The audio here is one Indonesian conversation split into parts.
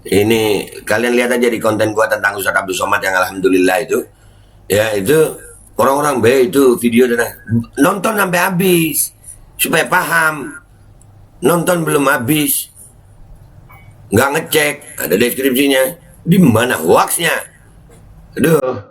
Ini kalian lihat aja di konten gua tentang Ustadz Abdul Somad yang alhamdulillah itu. Ya itu orang-orang itu video dan nonton sampai habis supaya paham. Nonton belum habis, nggak ngecek, ada deskripsinya. Di mana hoaxnya? Aduh.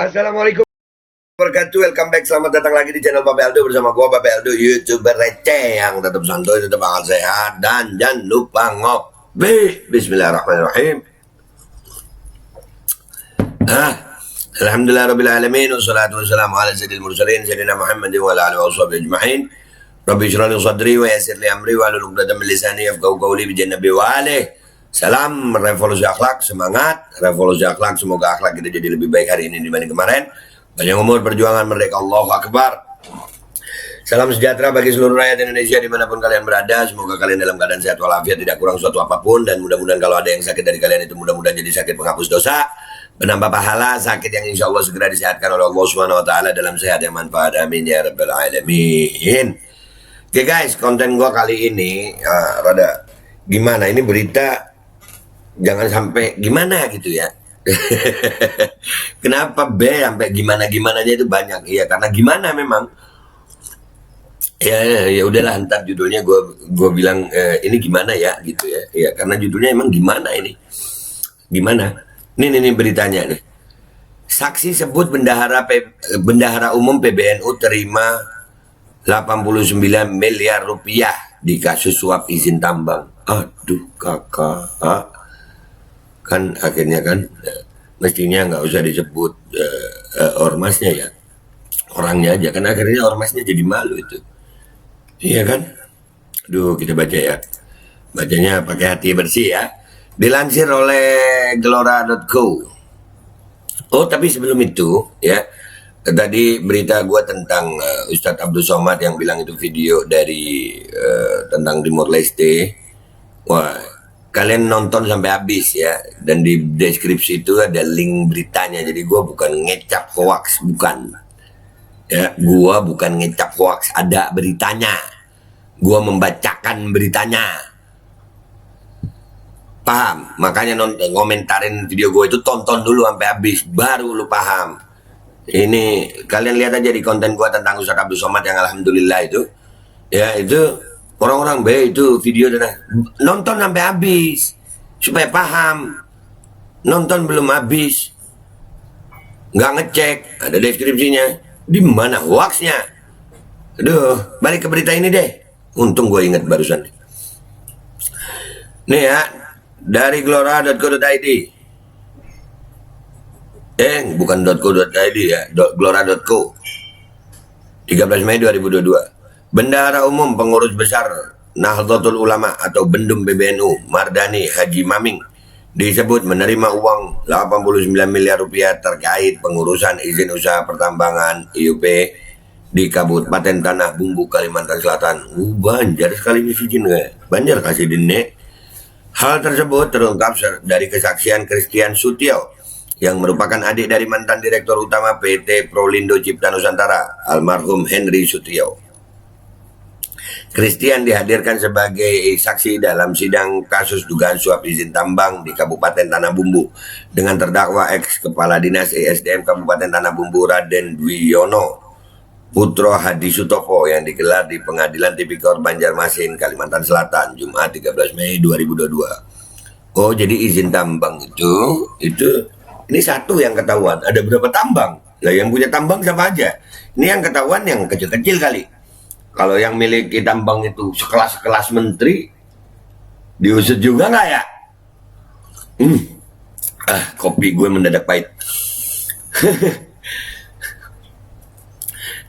Assalamualaikum wabarakatuh, welcome back, selamat datang lagi di channel Babe Aldo bersama gua Babe Aldo, YouTuber receh yang tetap santuy, tetap bakal sehat, dan jangan lupa ngopi. Bismillahirrahmanirrahim. Alhamdulillahirrahmanirrahim. Wassalatu wassalamu ala sayyidil mursalin Sayyidina Muhammad wa ala alihi wa sahbihi ajma'in. Rabbi shrah li sadri wa yassir li amri wa hlul 'uqdatam min lisani yafqahu qawli bi jannabi wa alihi. Salam revolusi akhlak, semangat revolusi akhlak, semoga akhlak kita jadi lebih baik hari ini dibanding kemarin. Panjang umur, perjuangan, merdeka, Allahu Akbar. Salam sejahtera bagi seluruh rakyat Indonesia dimanapun kalian berada. Semoga kalian dalam keadaan sehat walafiat, tidak kurang suatu apapun. Dan mudah-mudahan kalau ada yang sakit dari kalian itu mudah-mudahan jadi sakit penghapus dosa, menambah pahala, sakit yang insya Allah segera disehatkan oleh Allah Subhanahu Wa Taala dalam sehat yang manfaat. Amin ya rabbal alamin. Oke guys, konten gua kali ini rada gimana, ini berita jangan sampai gimana gitu ya. Kenapa sampai gimana-gimananya itu banyak? Iya karena gimana memang. Ya udahlah, ntar judulnya gue bilang ini gimana ya gitu ya. Ya karena judulnya emang gimana ini. Gimana? Nih beritanya nih. Saksi sebut bendahara umum PBNU terima 89 miliar rupiah di kasus suap izin tambang. Aduh kakak. Kan akhirnya kan mestinya nggak usah disebut ormasnya ya. Orangnya aja kan akhirnya ormasnya jadi malu itu. Iya kan? Aduh, kita baca ya. Bacanya pakai hati bersih ya. Dilansir oleh gelora.co. Oh, tapi sebelum itu ya, tadi berita gua tentang Ustadz Abdul Somad yang bilang itu video dari tentang Timor Leste. Wah, kalian nonton sampai habis ya. Dan di deskripsi itu ada link beritanya. Jadi gua bukan ngecap hoax, bukan. Ya, gua bukan ngecap hoax, ada beritanya. Gua membacakan beritanya. Paham? Makanya ngomentarin video gue itu tonton dulu sampai habis baru lu paham. Ini kalian lihat aja di konten gua tentang Ustadz Abdul Somad yang alhamdulillah itu. Ya itu orang-orang itu video dan nonton sampai habis supaya paham. Nonton belum habis, nggak ngecek, ada deskripsinya. Di mana hoaxnya? Aduh, balik ke berita ini deh. Untung gue ingat barusan. Nih ya, dari gelora.co.id. Bukan .co.id ya, gelora.co. 13 Mei 2022. Bendahara Umum Pengurus Besar Nahdlatul Ulama atau Bendum PBNU Mardani Haji Maming disebut menerima uang 89 miliar rupiah terkait pengurusan izin usaha pertambangan IUP di Kabupaten Tanah Bumbu, Kalimantan Selatan. Banjar sekali izin Banjar kasih dene. Hal tersebut terungkap dari kesaksian Christian Sutio yang merupakan adik dari mantan Direktur Utama PT Prolindo Cipta Nusantara, almarhum Henry Sutio. Christian dihadirkan sebagai saksi dalam sidang kasus dugaan suap izin tambang di Kabupaten Tanah Bumbu dengan terdakwa ex Kepala Dinas ESDM Kabupaten Tanah Bumbu Raden Dwiyono Putro Hadi Sutopo yang digelar di Pengadilan Tipikor Banjarmasin, Kalimantan Selatan, Jumat 13 Mei 2022. Oh, jadi izin tambang itu ini satu yang ketahuan. Ada berapa tambang? Lah yang punya tambang siapa aja? Ini yang ketahuan yang kecil-kecil kali. Kalau yang miliki tambang itu sekelas menteri, diusut juga nggak ya? Kopi gue mendadak pahit.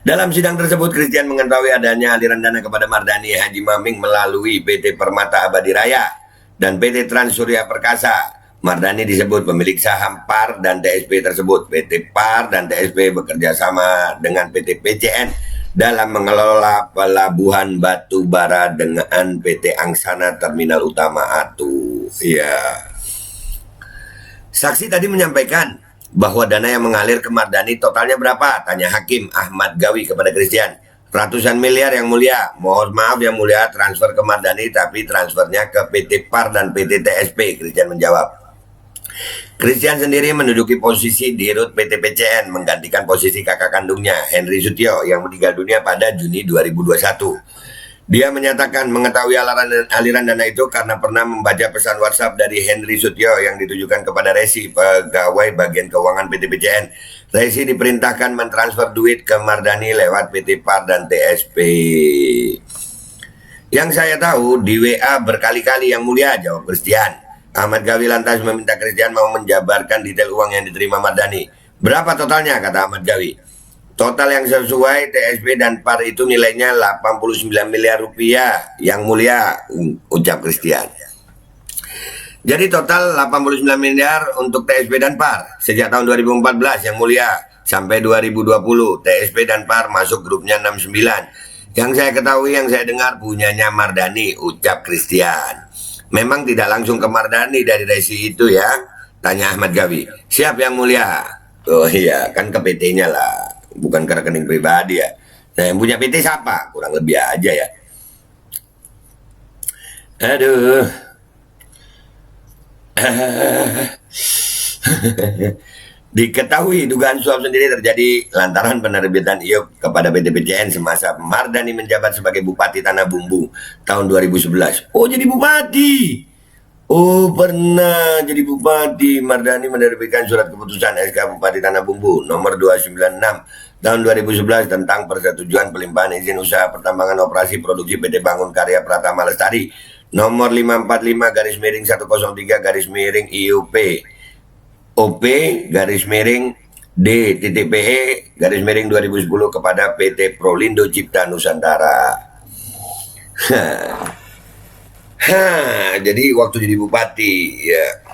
Dalam sidang tersebut, Christian mengetahui adanya aliran dana kepada Mardani Haji Maming melalui PT Permata Abadi Raya dan PT Trans Surya Perkasa. Mardani disebut pemilik saham PAR dan TSP tersebut. PT PAR dan TSP bekerja sama dengan PT PCN dalam mengelola pelabuhan batu bara dengan PT Angsana Terminal Utama Atu. Ya. Saksi tadi menyampaikan bahwa dana yang mengalir ke Mardani totalnya berapa? Tanya Hakim Ahmad Gawi kepada Christian. Ratusan miliar yang mulia. Mohon maaf yang mulia, transfer ke Mardani tapi transfernya ke PT PAR dan PT TSP. Christian menjawab. Christian sendiri menduduki posisi di Rut PT PCN menggantikan posisi kakak kandungnya Henry Sutio yang meninggal dunia pada Juni 2021. Dia menyatakan mengetahui aliran dana itu karena pernah membaca pesan WhatsApp dari Henry Sutio yang ditujukan kepada Resi, pegawai bagian keuangan PT PCN. Resi diperintahkan mentransfer duit ke Mardani lewat PT PAR dan TSP. Yang saya tahu di WA berkali-kali yang mulia, jawab Christian. Ahmad Gawi lantas meminta Christian mau menjabarkan detail uang yang diterima Mardani. Berapa totalnya, kata Ahmad Gawi. Total yang sesuai TSP dan PAR itu nilainya 89 miliar rupiah, yang mulia, ucap Christian. Jadi total 89 miliar untuk TSP dan PAR sejak tahun 2014, yang mulia, sampai 2020 TSP dan PAR masuk grupnya 69. Yang saya ketahui, yang saya dengar punyanya Mardani, ucap Christian. Memang tidak langsung ke Mardani dari Resi itu ya? Tanya Ahmad Gawi. Siap yang mulia. Oh iya, kan ke PT-nya lah, bukan ke rekening pribadi ya. Nah yang punya PT siapa? Kurang lebih aja ya. Aduh. Diketahui dugaan suap sendiri terjadi lantaran penerbitan IOP kepada PT PCN semasa Mardani menjabat sebagai Bupati Tanah Bumbu tahun 2011. Oh, jadi bupati. Oh, pernah jadi bupati. Mardani menerbitkan surat keputusan SK Bupati Tanah Bumbu nomor 296 tahun 2011 tentang persetujuan pelimpahan izin usaha pertambangan operasi produksi PT Bangun Karya Pratama Lestari nomor 545/103/IUP OP D.PE 2010 kepada PT Prolindo Cipta Nusantara. Jadi waktu jadi bupati ya,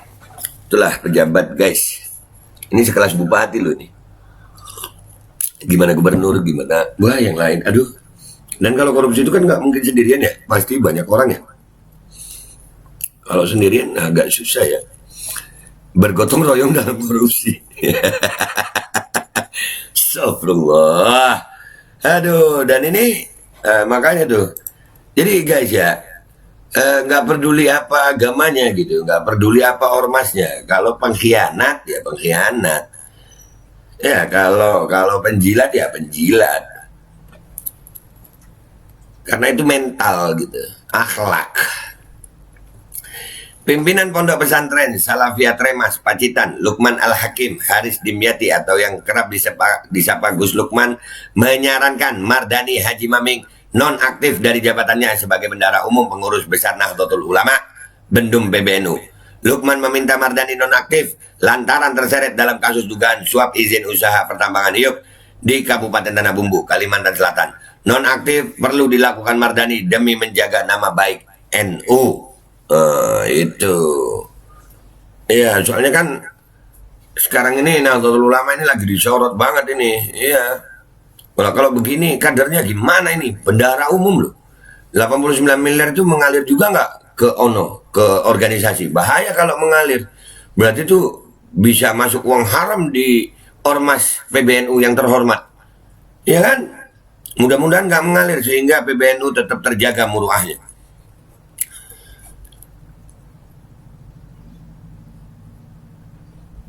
itulah pejabat guys. Ini sekelas bupati loh nih. Gimana gubernur, gimana wah yang lain. Aduh. Dan kalau korupsi itu kan nggak mungkin sendirian ya, pasti banyak orang ya. Kalau sendirian agak susah ya. Bergotong royong dalam korupsi. Astagfirullah. Aduh, dan ini makanya tuh. Jadi guys ya, nggak peduli apa agamanya gitu, nggak peduli apa ormasnya. Kalau pengkhianat ya pengkhianat. Ya kalau penjilat ya penjilat. Karena itu mental gitu, akhlak. Pimpinan Pondok Pesantren Salafiyah Tremas Pacitan, Lukman Al-Hakim Haris Dimyati atau yang kerap disapa Gus Lukman, menyarankan Mardani Haji Maming nonaktif dari jabatannya sebagai Bendahara Umum Pengurus Besar Nahdlatul Ulama Bendum PBNU. Lukman meminta Mardani nonaktif lantaran terseret dalam kasus dugaan suap izin usaha pertambangan IOP di Kabupaten Tanah Bumbu, Kalimantan Selatan. Nonaktif perlu dilakukan Mardani demi menjaga nama baik NU. Itu ya, soalnya kan sekarang ini Nahdlatul Ulama ini lagi disorot banget ini. Iya. Kalau begini kadernya gimana ini? Bendahara umum loh. 89 miliar itu mengalir juga nggak ke ONO, ke organisasi. Bahaya kalau mengalir. Berarti itu bisa masuk uang haram di ormas PBNU yang terhormat, ya kan? Mudah-mudahan nggak mengalir sehingga PBNU tetap terjaga muruahnya.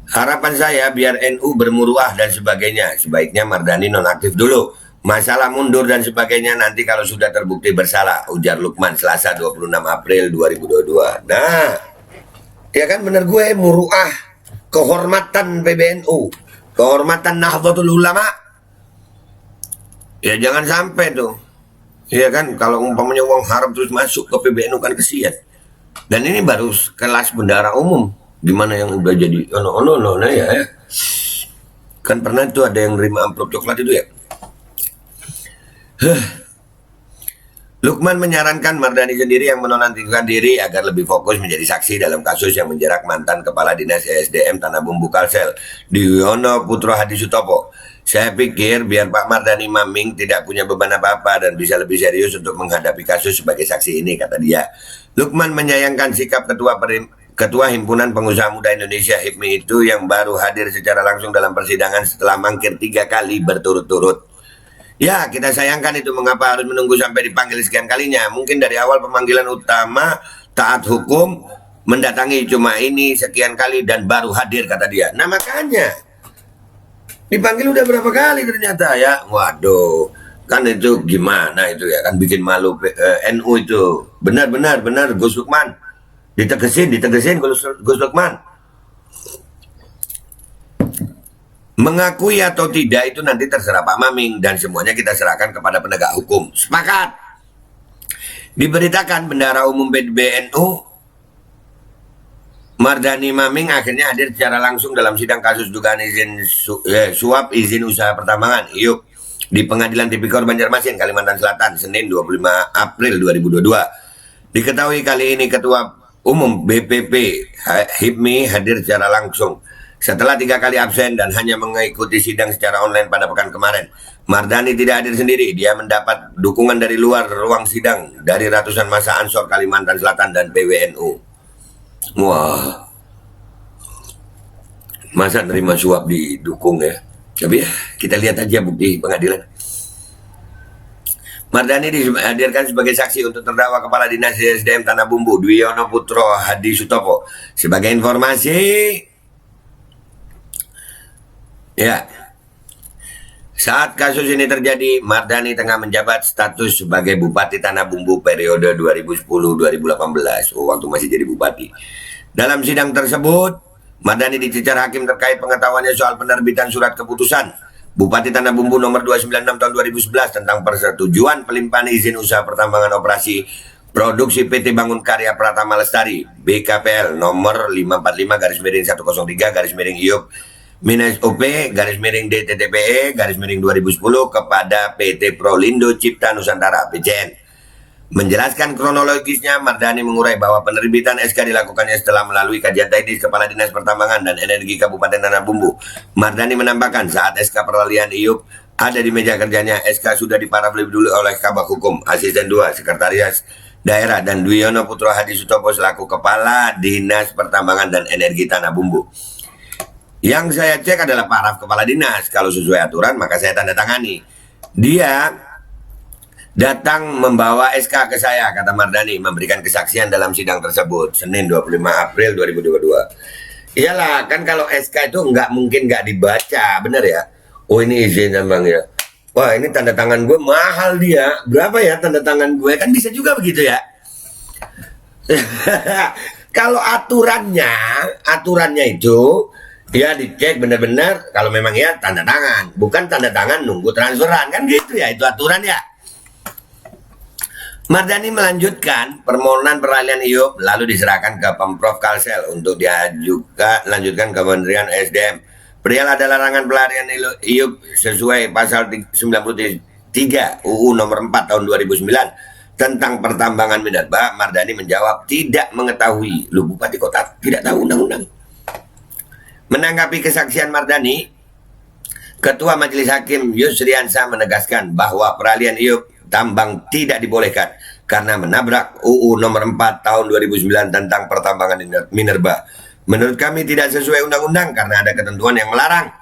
Harapan saya biar NU bermuruah dan sebagainya, sebaiknya Mardani nonaktif dulu. Masalah mundur dan sebagainya nanti kalau sudah terbukti bersalah, ujar Lukman Selasa 26 April 2022. Nah, ya kan bener gue, muruah, kehormatan PBNU, kehormatan Nahdlatul Ulama. Ya jangan sampai tuh. Ya kan kalau umpamanya uang haram terus masuk ke PBNU kan kesian. Dan ini baru kelas bendahara umum. Gimana yang udah jadi ono ya. Kan pernah itu ada yang nerima amplop coklat itu ya. Lukman menyarankan Mardani sendiri yang menonaktifkan diri agar lebih fokus menjadi saksi dalam kasus yang menjerat mantan Kepala Dinas ESDM Tanah Bumbu Kalsel, Dwiono Putro Hadi Sutopo. Saya pikir biar Pak Mardani Maming tidak punya beban apa-apa dan bisa lebih serius untuk menghadapi kasus sebagai saksi ini, kata dia. Lukman menyayangkan sikap Ketua Himpunan Pengusaha Muda Indonesia HIPMI itu yang baru hadir secara langsung dalam persidangan setelah mangkir 3 kali berturut-turut. Ya, kita sayangkan itu mengapa harus menunggu sampai dipanggil sekian kalinya. Mungkin dari awal pemanggilan utama taat hukum mendatangi cuma ini sekian kali dan baru hadir, kata dia. Nah makanya dipanggil udah berapa kali ternyata ya. Waduh, kan itu gimana itu ya, kan bikin malu NU itu. Benar Gus Lukman. Ditegesin Gus Lukman. Mengakui atau tidak itu nanti terserah Pak Maming dan semuanya kita serahkan kepada penegak hukum. Sepakat. Diberitakan Bendahara Umum PBNU Mardani Maming akhirnya hadir secara langsung dalam sidang kasus dugaan izin suap izin usaha pertambangan IUP di Pengadilan Tipikor Banjarmasin, Kalimantan Selatan, Senin 25 April 2022. Diketahui kali ini Ketua Umum BPP HIPMI hadir secara langsung setelah 3 kali absen dan hanya mengikuti sidang secara online pada pekan kemarin. Mardani tidak hadir sendiri, dia mendapat dukungan dari luar ruang sidang dari ratusan massa Ansor Kalimantan Selatan dan PWNU. Wah, masa nerima suap didukung ya? Tapi ya kita lihat aja bukti pengadilan. Mardani dihadirkan sebagai saksi untuk terdakwa Kepala Dinas ESDM Tanah Bumbu Dwiono Putro Hadi Sutopo. Sebagai informasi, ya, saat kasus ini terjadi, Mardani tengah menjabat status sebagai Bupati Tanah Bumbu periode 2010-2018, waktu masih jadi bupati. Dalam sidang tersebut, Mardani dicecar hakim terkait pengetahuannya soal penerbitan surat keputusan Bupati Tanah Bumbu nomor 296 tahun 2011 tentang persetujuan pelimpahan izin usaha pertambangan operasi produksi PT Bangun Karya Pratama Lestari BKPL nomor 545-103-IUP -OP -DTTPE -2010 kepada PT Prolindo Cipta Nusantara PCN. Menjelaskan kronologisnya, Mardani mengurai bahwa penerbitan SK dilakukannya setelah melalui kajian teknis Kepala Dinas Pertambangan dan Energi Kabupaten Tanah Bumbu. Mardani menambahkan saat SK peralihan IUP ada di meja kerjanya, SK sudah diparaf lebih dulu oleh Kabak Hukum, Asisten 2, Sekretaris Daerah, dan Dwiono Putro Hadi Sutopo selaku Kepala Dinas Pertambangan dan Energi Tanah Bumbu. Yang saya cek adalah paraf Kepala Dinas. Kalau sesuai aturan maka saya tanda tangani. Dia datang membawa SK ke saya, kata Mardani, memberikan kesaksian dalam sidang tersebut Senin 25 April 2022. Iyalah, kan kalau SK itu nggak mungkin nggak dibaca, bener ya? Oh ini izin tambang ya. Wah ini tanda tangan gue mahal dia. Berapa ya tanda tangan gue? Kan bisa juga begitu ya. Kalau aturannya itu ya dicek benar-benar kalau memang ya tanda tangan, bukan tanda tangan nunggu transferan, kan gitu ya, itu aturan ya. Mardani melanjutkan permohonan peralihan IUP lalu diserahkan ke Pemprov Kalsel untuk lanjutkan ke Kementerian SDM. Perihal ada larangan pelarian IUP sesuai pasal 93 UU nomor 4 tahun 2009 tentang pertambangan minerba, Mardani menjawab tidak mengetahui. Lu Bupati Kota tidak tahu undang-undang. Menanggapi kesaksian Mardani, Ketua Majelis Hakim Yusriansa menegaskan bahwa peralihan IUP tambang tidak dibolehkan karena menabrak UU nomor 4 tahun 2009 tentang pertambangan minerba. Menurut kami tidak sesuai undang-undang karena ada ketentuan yang melarang,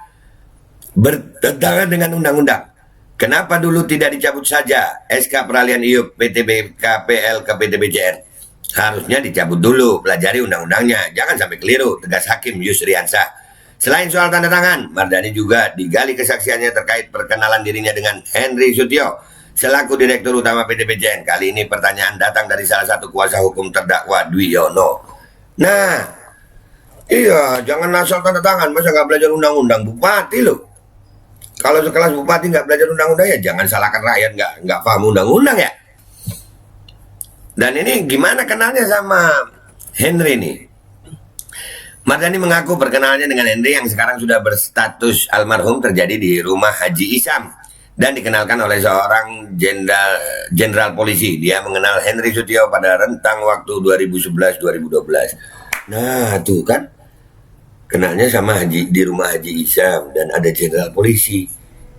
bertentangan dengan undang-undang. Kenapa dulu tidak dicabut saja SK peralihan IUP PT BKPL ke PT BCN? Harusnya dicabut dulu, pelajari undang-undangnya, jangan sampai keliru, tegas Hakim Yusriansah. Selain soal tanda tangan, Mardani juga digali kesaksiannya terkait perkenalan dirinya dengan Henry Sutio selaku Direktur Utama PT BCN. Kali ini pertanyaan datang dari salah satu kuasa hukum terdakwa Dwi Yono. Nah, iya, jangan asal tanda tangan, masa nggak belajar undang-undang, bupati loh. Kalau sekelas bupati nggak belajar undang-undang ya jangan salahkan rakyat nggak paham undang-undang ya. Dan ini gimana kenalnya sama Henry nih? Mardani mengaku perkenalannya dengan Henry yang sekarang sudah berstatus almarhum terjadi di rumah Haji Isam dan dikenalkan oleh seorang jenderal polisi. Dia mengenal Henry Sutio pada rentang waktu 2011-2012. Nah, tuh kan. Kenalnya sama Haji di rumah Haji Isam dan ada jenderal polisi.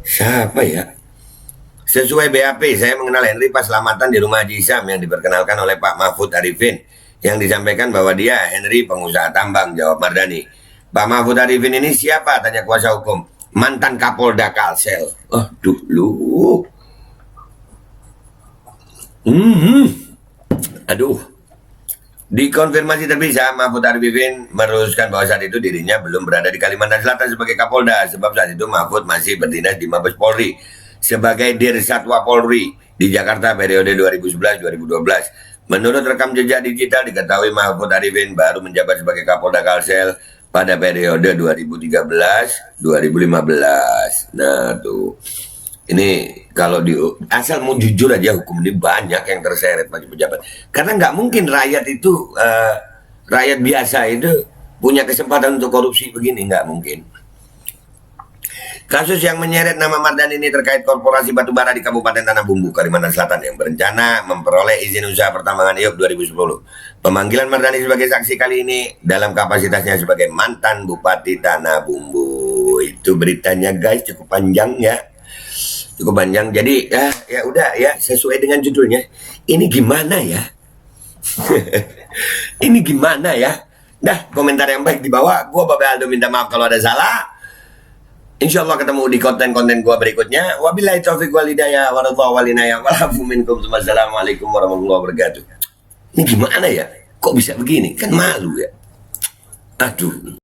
Siapa ya? Sesuai BAP, saya mengenal Henry pas selamatan di rumah Haji Isam yang diperkenalkan oleh Pak Mahfud Arifin. Yang disampaikan bahwa dia Henry pengusaha tambang, jawab Mardani. Pak Mahfud Arifin ini siapa? Tanya kuasa hukum. Mantan Kapolda Kalsel. Oh, dulu. Aduh. Dikonfirmasi terpisah, Mahfud Arifin meneruskan bahwa saat itu dirinya belum berada di Kalimantan Selatan sebagai Kapolda, sebab saat itu Mahfud masih berdinas di Mabes Polri sebagai Dirsatwa Polri di Jakarta periode 2011-2012. Menurut rekam jejak digital diketahui Mahfud Arifin baru menjabat sebagai Kapolda Kalsel pada periode 2013-2015. Nah tuh. Ini kalau asal mau jujur aja hukum ini banyak yang terseret bagi pejabat. Karena nggak mungkin rakyat itu rakyat biasa itu punya kesempatan untuk korupsi begini, nggak mungkin. Kasus yang menyeret nama Mardani ini terkait korporasi batubara di Kabupaten Tanah Bumbu, Kalimantan Selatan yang berencana memperoleh izin usaha pertambangan IUP 2010. Pemanggilan Mardani sebagai saksi kali ini dalam kapasitasnya sebagai mantan Bupati Tanah Bumbu. Itu beritanya guys, cukup panjang ya. Cukup panjang, jadi ya udah ya sesuai dengan judulnya. Ini gimana ya? Ini gimana ya? Dah, komentar yang baik di bawah. Gua Babe Aldo minta maaf kalau ada salah. Insya Allah ketemu di konten-konten gua berikutnya. Wabillahi taufiq wal hidayah warahmatullahi wabarakatuh. Walafu minkum. Wassalamualaikum warahmatullahi wabarakatuh. Ini gimana ya? Kok bisa begini? Kan malu ya. Aduh.